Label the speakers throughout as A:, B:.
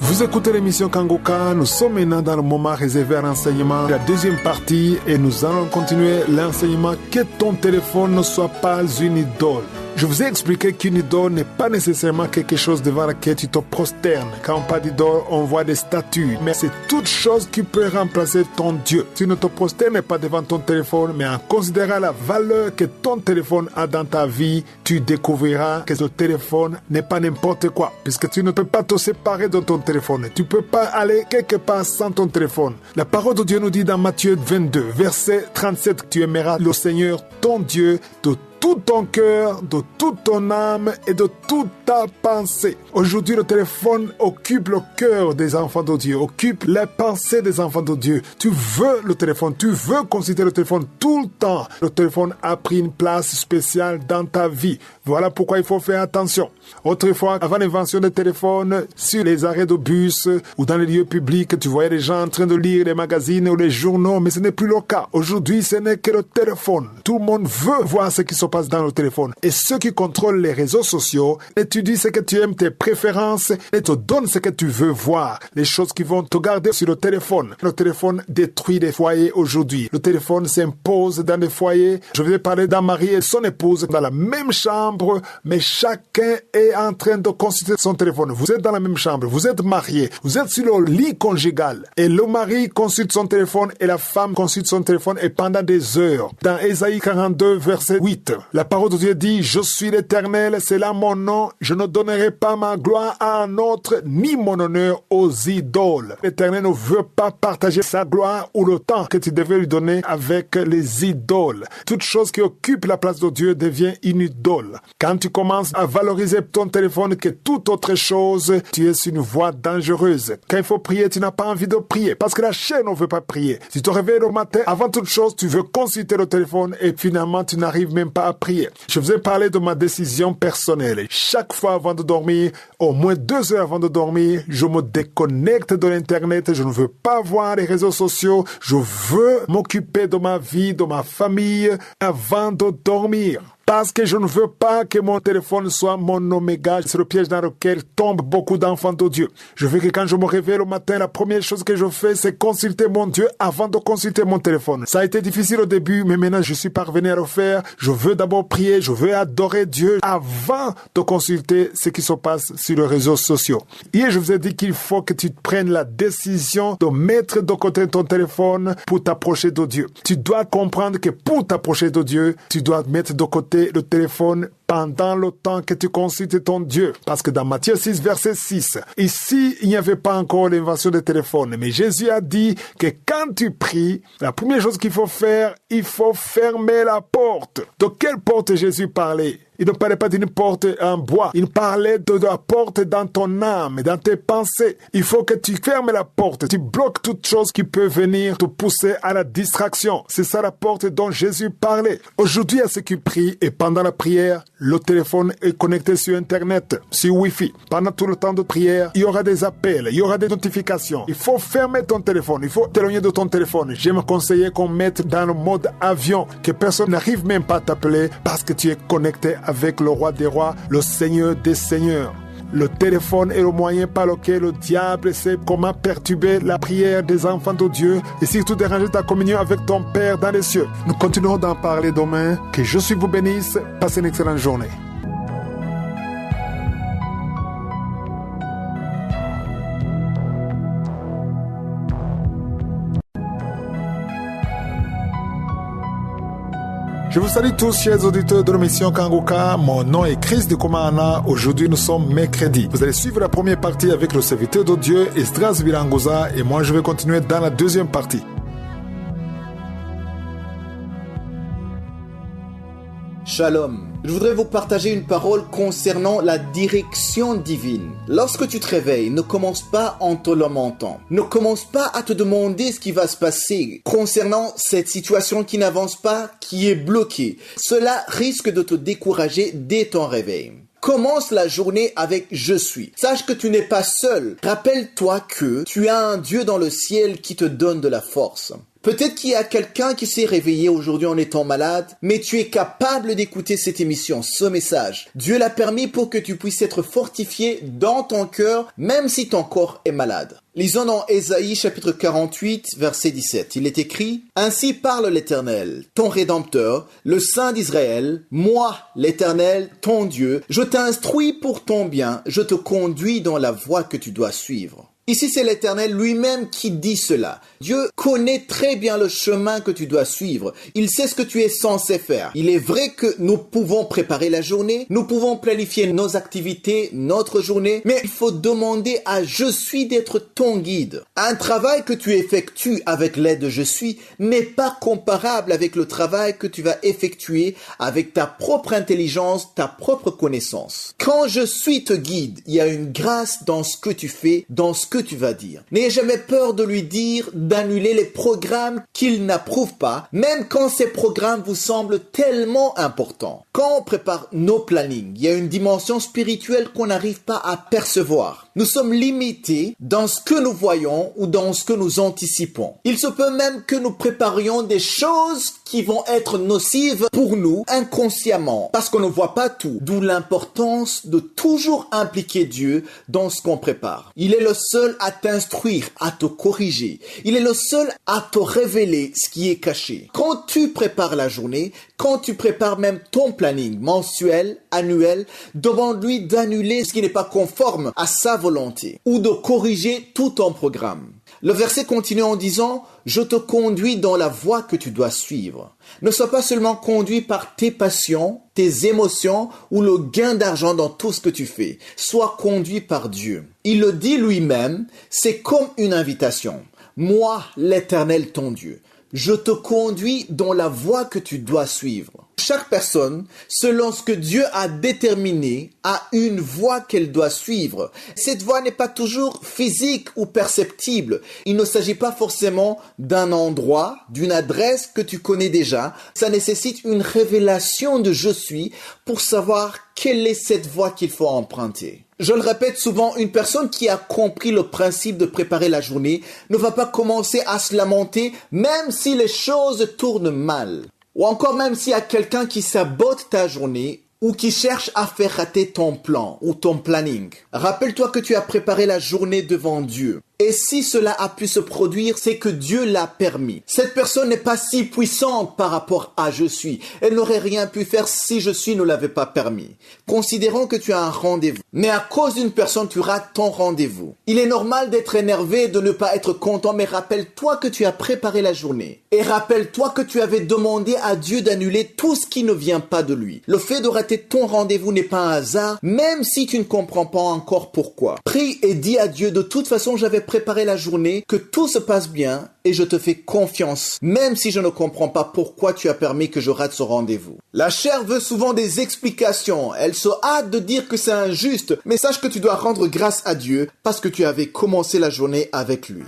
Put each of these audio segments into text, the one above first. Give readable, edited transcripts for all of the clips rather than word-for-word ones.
A: Vous écoutez l'émission Kangoka, nous sommes maintenant dans le moment réservé à l'enseignement, la deuxième partie, et nous allons continuer l'enseignement que ton téléphone ne soit pas une idole. Je vous ai expliqué qu'une idole n'est pas nécessairement quelque chose devant laquelle tu te prosternes. Quand on parle d'idole, on voit des statues, mais c'est toute chose qui peut remplacer ton Dieu. Tu ne te prosternes pas devant ton téléphone, mais en considérant la valeur que ton téléphone a dans ta vie, tu découvriras que ce téléphone n'est pas n'importe quoi, puisque tu ne peux pas te séparer de ton téléphone. Tu ne peux pas aller quelque part sans ton téléphone. La parole de Dieu nous dit dans Matthieu 22, verset 37, tu aimeras le Seigneur, ton Dieu, de tout ton cœur, de toute ton âme et de toute ta pensée. Aujourd'hui, le téléphone occupe le cœur des enfants de Dieu, occupe les pensées des enfants de Dieu. Tu veux le téléphone, tu veux consulter le téléphone tout le temps. Le téléphone a pris une place spéciale dans ta vie. Voilà pourquoi il faut faire attention. Autrefois, avant l'invention des téléphones, sur les arrêts de bus ou dans les lieux publics, tu voyais les gens en train de lire les magazines ou les journaux, mais ce n'est plus le cas. Aujourd'hui, ce n'est que le téléphone. Tout le monde veut voir ce qui se passe dans le téléphone. Et ceux qui contrôlent les réseaux sociaux étudient ce que tu aimes, tes préférences, et te donnent ce que tu veux voir. Les choses qui vont te garder sur le téléphone. Le téléphone détruit des foyers aujourd'hui. Le téléphone s'impose dans des foyers. Je vais parler d'un mari et son épouse dans la même chambre, mais chacun est en train de consulter son téléphone. Vous êtes dans la même chambre, vous êtes mariés, vous êtes sur le lit conjugal. Et le mari consulte son téléphone et la femme consulte son téléphone et pendant des heures. Dans Ésaïe 42, verset 8, la parole de Dieu dit, je suis l'Éternel, c'est là mon nom, je ne donnerai pas ma gloire à un autre, ni mon honneur aux idoles. L'Éternel ne veut pas partager sa gloire ou le temps que tu devais lui donner avec les idoles. Toute chose qui occupe la place de Dieu devient une idole. Quand tu commences à valoriser ton téléphone que toute autre chose, tu es sur une voie dangereuse. Quand il faut prier, tu n'as pas envie de prier parce que la chair ne veut pas prier. Si tu te réveilles le matin, avant toute chose, tu veux consulter le téléphone et finalement, tu n'arrives même pas à prier. Je vous ai parlé de ma décision personnelle. Chaque fois avant de dormir, au moins 2 heures avant de dormir, je me déconnecte de l'Internet. Je ne veux pas voir les réseaux sociaux. Je veux m'occuper de ma vie, de ma famille avant de dormir. Parce que je ne veux pas que mon téléphone soit mon oméga. C'est le piège dans lequel tombent beaucoup d'enfants de Dieu. Je veux que quand je me réveille le matin, la première chose que je fais, c'est consulter mon Dieu avant de consulter mon téléphone. Ça a été difficile au début, mais maintenant je suis parvenu à le faire. Je veux d'abord prier, je veux adorer Dieu avant de consulter ce qui se passe sur les réseaux sociaux. Hier, je vous ai dit qu'il faut que tu prennes la décision de mettre de côté ton téléphone pour t'approcher de Dieu. Tu dois comprendre que pour t'approcher de Dieu, tu dois mettre de côté le téléphone pendant le temps que tu consultes ton Dieu. Parce que dans Matthieu 6, verset 6, ici, il n'y avait pas encore l'invention des téléphones. Mais Jésus a dit que quand tu pries, la première chose qu'il faut faire, il faut fermer la porte. De quelle porte Jésus parlait? Il ne parlait pas d'une porte en bois. Il parlait de la porte dans ton âme, dans tes pensées. Il faut que tu fermes la porte. Tu bloques toute chose qui peut venir te pousser à la distraction. C'est ça la porte dont Jésus parlait. Aujourd'hui, à ceux qui prient et pendant la prière, le téléphone est connecté sur Internet, sur Wi-Fi. Pendant tout le temps de prière, il y aura des appels, il y aura des notifications. Il faut fermer ton téléphone. Il faut t'éloigner de ton téléphone. J'aime conseiller qu'on mette dans le mode avion, que personne n'arrive même pas à t'appeler parce que tu es connecté avec le roi des rois, le Seigneur des seigneurs. Le téléphone est le moyen par lequel le diable sait comment perturber la prière des enfants de Dieu et surtout déranger ta communion avec ton Père dans les cieux. Nous continuerons d'en parler demain. Que Jésus vous bénisse. Passez une excellente journée. Je vous salue tous, chers auditeurs de l'émission Kangoka. Mon nom est Chris de Komana. Aujourd'hui, nous sommes mercredi. Vous allez suivre la première partie avec le serviteur de Dieu, Esdras Bilangoza, et moi, je vais continuer dans la deuxième partie.
B: Shalom. Je voudrais vous partager une parole concernant la direction divine. Lorsque tu te réveilles, ne commence pas en te lamentant. Ne commence pas à te demander ce qui va se passer concernant cette situation qui n'avance pas, qui est bloquée. Cela risque de te décourager dès ton réveil. Commence la journée avec « Je suis ». Sache que tu n'es pas seul. Rappelle-toi que tu as un Dieu dans le ciel qui te donne de la force. Peut-être qu'il y a quelqu'un qui s'est réveillé aujourd'hui en étant malade, mais tu es capable d'écouter cette émission, ce message. Dieu l'a permis pour que tu puisses être fortifié dans ton cœur, même si ton corps est malade. Lisons dans Ésaïe chapitre 48, verset 17. Il est écrit « Ainsi parle l'Éternel, ton Rédempteur, le Saint d'Israël, moi, l'Éternel, ton Dieu, je t'instruis pour ton bien, je te conduis dans la voie que tu dois suivre. » Ici, c'est l'Éternel lui-même qui dit cela. Dieu connaît très bien le chemin que tu dois suivre. Il sait ce que tu es censé faire. Il est vrai que nous pouvons préparer la journée, nous pouvons planifier nos activités, notre journée, mais il faut demander à Je suis d'être ton guide. Un travail que tu effectues avec l'aide de Je suis n'est pas comparable avec le travail que tu vas effectuer avec ta propre intelligence, ta propre connaissance. Quand Je suis te guide, il y a une grâce dans ce que tu fais, dans ce que tu vas dire. N'ayez jamais peur de lui dire d'annuler les programmes qu'il n'approuve pas, même quand ces programmes vous semblent tellement importants. Quand on prépare nos plannings, il y a une dimension spirituelle qu'on n'arrive pas à percevoir. Nous sommes limités dans ce que nous voyons ou dans ce que nous anticipons. Il se peut même que nous préparions des choses qui vont être nocives pour nous inconsciemment, parce qu'on ne voit pas tout. D'où l'importance de toujours impliquer Dieu dans ce qu'on prépare. Il est le seul à t'instruire, à te corriger. Il est le seul à te révéler ce qui est caché. Quand tu prépares la journée, quand tu prépares même ton planning mensuel, annuel, demande-lui d'annuler ce qui n'est pas conforme à sa volonté ou de corriger tout ton programme. Le verset continue en disant « Je te conduis dans la voie que tu dois suivre ». Ne sois pas seulement conduit par tes passions, tes émotions ou le gain d'argent dans tout ce que tu fais. Sois conduit par Dieu. Il le dit lui-même, c'est comme une invitation. « Moi, l'Éternel ton Dieu, je te conduis dans la voie que tu dois suivre. » Chaque personne, selon ce que Dieu a déterminé, a une voie qu'elle doit suivre. Cette voie n'est pas toujours physique ou perceptible. Il ne s'agit pas forcément d'un endroit, d'une adresse que tu connais déjà. Ça nécessite une révélation de Je suis pour savoir quelle est cette voie qu'il faut emprunter. Je le répète souvent, une personne qui a compris le principe de préparer la journée ne va pas commencer à se lamenter même si les choses tournent mal. Ou encore même s'il y a quelqu'un qui sabote ta journée ou qui cherche à faire rater ton plan ou ton planning. Rappelle-toi que tu as préparé la journée devant Dieu. Et si cela a pu se produire, c'est que Dieu l'a permis. Cette personne n'est pas si puissante par rapport à Je suis. Elle n'aurait rien pu faire si Je suis ne l'avait pas permis. Considérons que tu as un rendez-vous. Mais à cause d'une personne, tu rates ton rendez-vous. Il est normal d'être énervé, de ne pas être content, mais rappelle-toi que tu as préparé la journée. Et rappelle-toi que tu avais demandé à Dieu d'annuler tout ce qui ne vient pas de lui. Le fait de rater ton rendez-vous n'est pas un hasard, même si tu ne comprends pas encore pourquoi. Prie et dis à Dieu, de toute façon, j'avais préparer la journée, que tout se passe bien et je te fais confiance, même si je ne comprends pas pourquoi tu as permis que je rate ce rendez-vous. La chair veut souvent des explications, elle se hâte de dire que c'est injuste, mais sache que tu dois rendre grâce à Dieu parce que tu avais commencé la journée avec lui.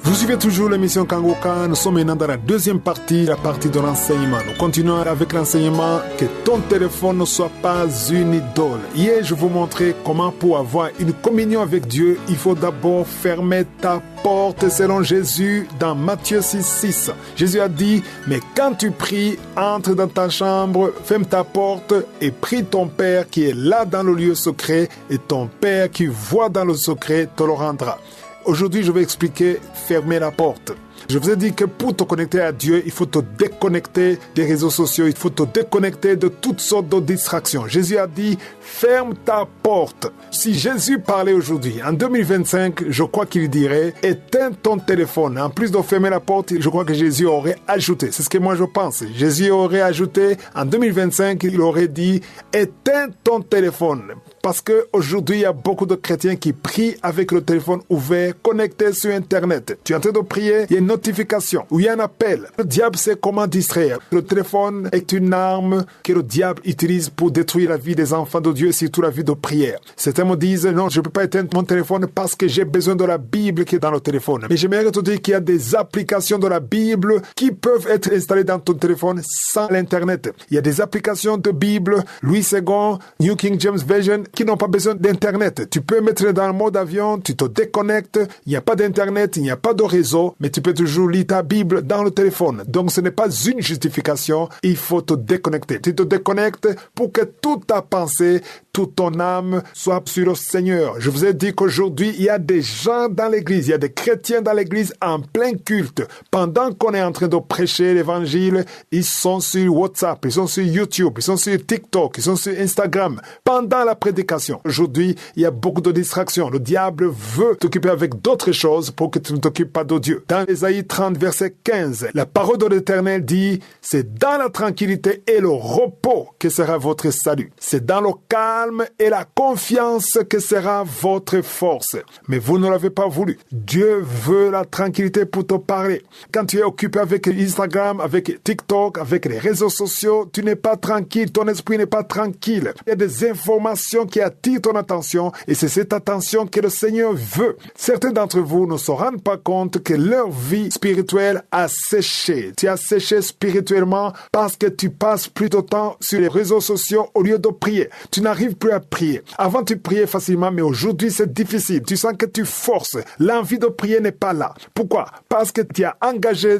A: Vous suivez toujours l'émission Kangoka. Nous sommes maintenant dans la deuxième partie, la partie de l'enseignement. Nous continuons avec l'enseignement que ton téléphone ne soit pas une idole. Hier, je vous montrais comment pour avoir une communion avec Dieu, il faut d'abord fermer ta porte selon Jésus dans Matthieu 6,6. Jésus a dit, mais quand tu pries, entre dans ta chambre, ferme ta porte et prie ton Père qui est là dans le lieu secret et ton Père qui voit dans le secret te le rendra. Aujourd'hui, je vais expliquer fermer la porte. Je vous ai dit que pour te connecter à Dieu, il faut te déconnecter des réseaux sociaux, il faut te déconnecter de toutes sortes de distractions. Jésus a dit, ferme ta porte. Si Jésus parlait aujourd'hui, en 2025, je crois qu'il dirait, éteins ton téléphone. En plus de fermer la porte, je crois que Jésus aurait ajouté, c'est ce que moi je pense. Jésus aurait ajouté, en 2025, il aurait dit, éteins ton téléphone. Parce qu'aujourd'hui, il y a beaucoup de chrétiens qui prient avec le téléphone ouvert, connecté sur Internet. Tu es en train de prier, il y a une notification ou il y a un appel, le diable sait comment distraire. Le téléphone est une arme que le diable utilise pour détruire la vie des enfants de Dieu et surtout la vie de prière. Certains me disent, non, je ne peux pas éteindre mon téléphone parce que j'ai besoin de la Bible qui est dans le téléphone. Mais j'aimerais te dire qu'il y a des applications de la Bible qui peuvent être installées dans ton téléphone sans l'Internet. Il y a des applications de Bible, Louis II, New King James Version, qui n'ont pas besoin d'Internet. Tu peux mettre dans le mode avion, tu te déconnectes, il n'y a pas d'Internet, il n'y a pas de réseau, mais tu peux toujours lire ta Bible dans le téléphone. Donc ce n'est pas une justification, il faut te déconnecter. Tu te déconnectes pour que toute ta pensée, toute ton âme soit sur le Seigneur. Je vous ai dit qu'aujourd'hui, il y a des gens dans l'église, il y a des chrétiens dans l'église en plein culte. Pendant qu'on est en train de prêcher l'évangile, ils sont sur WhatsApp, ils sont sur YouTube, ils sont sur TikTok, ils sont sur Instagram. Pendant la prédication, aujourd'hui, il y a beaucoup de distractions. Le diable veut t'occuper avec d'autres choses pour que tu ne t'occupes pas de Dieu. Dans Ésaïe 30, verset 15, la parole de l'Éternel dit, c'est dans la tranquillité et le repos que sera votre salut. C'est dans le calme et la confiance que sera votre force. Mais vous ne l'avez pas voulu. Dieu veut la tranquillité pour te parler. Quand tu es occupé avec Instagram, avec TikTok, avec les réseaux sociaux, tu n'es pas tranquille, ton esprit n'est pas tranquille. Il y a des informations qui attirent ton attention et c'est cette attention que le Seigneur veut. Certains d'entre vous ne se rendent pas compte que leur vie spirituelle a séché. Tu as séché spirituellement parce que tu passes plus de temps sur les réseaux sociaux au lieu de prier. Tu n'arrives plus à prier. Avant, tu priais facilement, mais aujourd'hui, c'est difficile. Tu sens que tu forces. L'envie de prier n'est pas là. Pourquoi? Parce que tu as engagé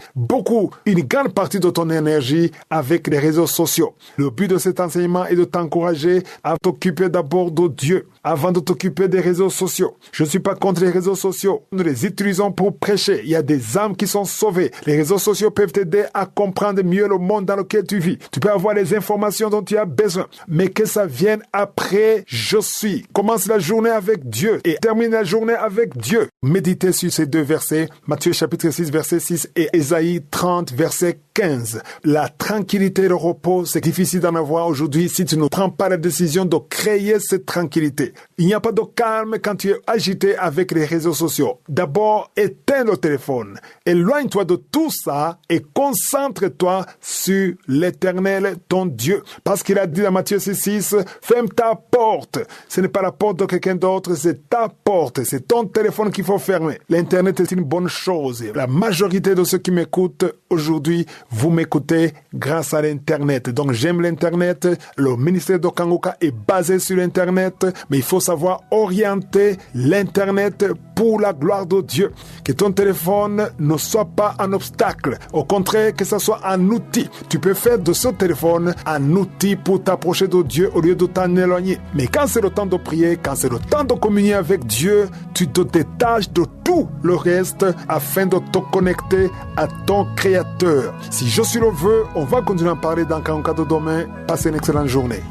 A: une grande partie de ton énergie avec les réseaux sociaux. Le but de cet enseignement est de t'encourager à t'occuper d'abord de Dieu avant de t'occuper des réseaux sociaux. Je ne suis pas contre les réseaux sociaux. Nous les utilisons pour prêcher. Il y a des âmes qui sont sauvées. Les réseaux sociaux peuvent t'aider à comprendre mieux le monde dans lequel tu vis. Tu peux avoir les informations dont tu as besoin. Mais que ça vienne après, je suis. Commence la journée avec Dieu et termine la journée avec Dieu. Méditez sur ces deux versets, Matthieu chapitre 6, verset 6 et Ésaïe 30, verset 15. La tranquillité et le repos, c'est difficile d'en avoir aujourd'hui si tu ne prends pas la décision de créer cette tranquillité. Il n'y a pas de calme quand tu es agité avec les réseaux sociaux. D'abord, éteins le téléphone. Éloigne-toi de tout ça et concentre-toi sur l'Éternel, ton Dieu. Parce qu'il a dit dans Matthieu 6, ferme ta porte. Ce n'est pas la porte de quelqu'un d'autre, c'est ta porte. C'est ton téléphone qu'il faut fermer. L'Internet est une bonne chose. La majorité de ceux qui m'écoutent aujourd'hui, vous m'écoutez grâce à l'Internet. Donc j'aime l'Internet. Le ministère de Kangoka est basé sur l'Internet. Mais il faut savoir orienter l'Internet pour la gloire de Dieu. Que ton téléphone ne soit pas un obstacle. Au contraire, que ce soit un outil. Tu peux faire de ce téléphone un outil pour t'approcher de Dieu au lieu de t'en éloigner. Mais quand c'est le temps de prier, quand c'est le temps de communier avec Dieu, tu te détaches de tout le reste afin de te connecter à ton Créateur. Si je suis le vœu, on va continuer à parler dans Kangoka de demain. Passez une excellente journée.